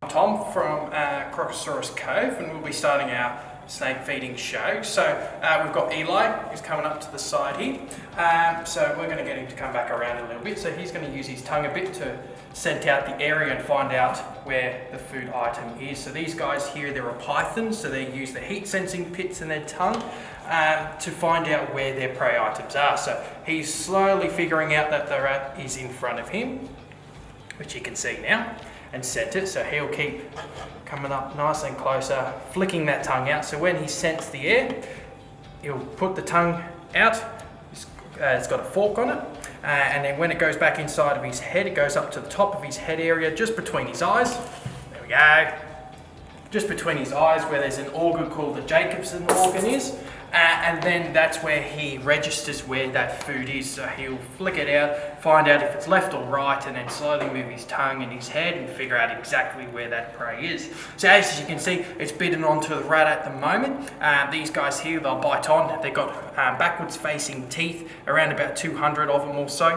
I'm Tom from Crocosaurus Cove, and we'll be starting our snake feeding show. So we've got Eli, who's coming up to the side here. So we're going to get him to come back around a little bit. So he's going to use his tongue a bit to scent out the area and find out where the food item is. So these guys here, they're a python, so they use the heat sensing pits in their tongue to find out where their prey items are. So he's slowly figuring out that the rat is in front of him, which you can see now, and scent it. So he'll keep coming up nice and closer, flicking that tongue out. So when he scents the air, he'll put the tongue out. It's got a fork on it, and then when it goes back inside of his head, it goes up to the top of his head area, just between his eyes. There we go. Just between his eyes, where there's an organ called the Jacobson organ is. And then that's where he registers where that food is. So he'll flick it out, find out if it's left or right, and then slowly move his tongue and his head and figure out exactly where that prey is. So as you can see, it's bitten onto the rat at the moment. These guys here, they'll bite on. They've got backwards facing teeth, around about 200 of them or so,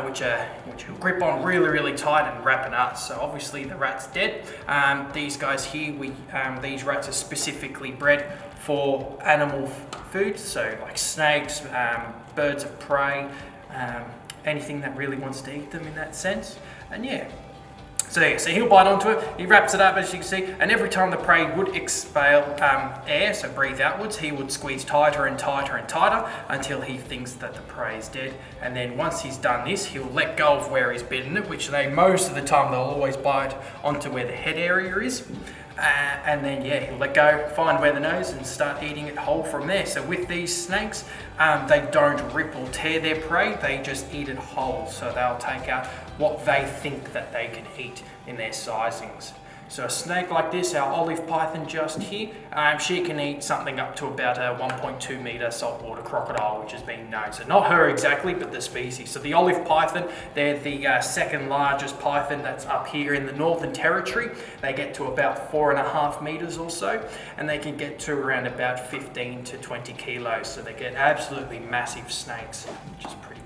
which will grip on really, really tight and wrap it up. So obviously the rat's dead. These guys here, these rats are specifically bred for animal food, so like snakes, birds of prey, anything that really wants to eat them in that sense. And yeah, so he'll bite onto it, he wraps it up as you can see, and every time the prey would exhale air, so breathe outwards, he would squeeze tighter and tighter and tighter until he thinks that the prey is dead. And then once he's done this, he'll let go of where he's bitten it, which most of the time they'll always bite onto where the head area is. And then yeah, he'll let go, find where the nose, and start eating it whole from there. So with these snakes, they don't rip or tear their prey, they just eat it whole. So they'll take out what they think that they can eat in their sizings. So a snake like this, our olive python just here, she can eat something up to about a 1.2 metre saltwater crocodile, which has been known. So not her exactly, but the species. So the olive python, they're the second largest python that's up here in the Northern Territory. They get to about 4.5 metres or so, and they can get to around about 15 to 20 kilos. So they get absolutely massive snakes, which is pretty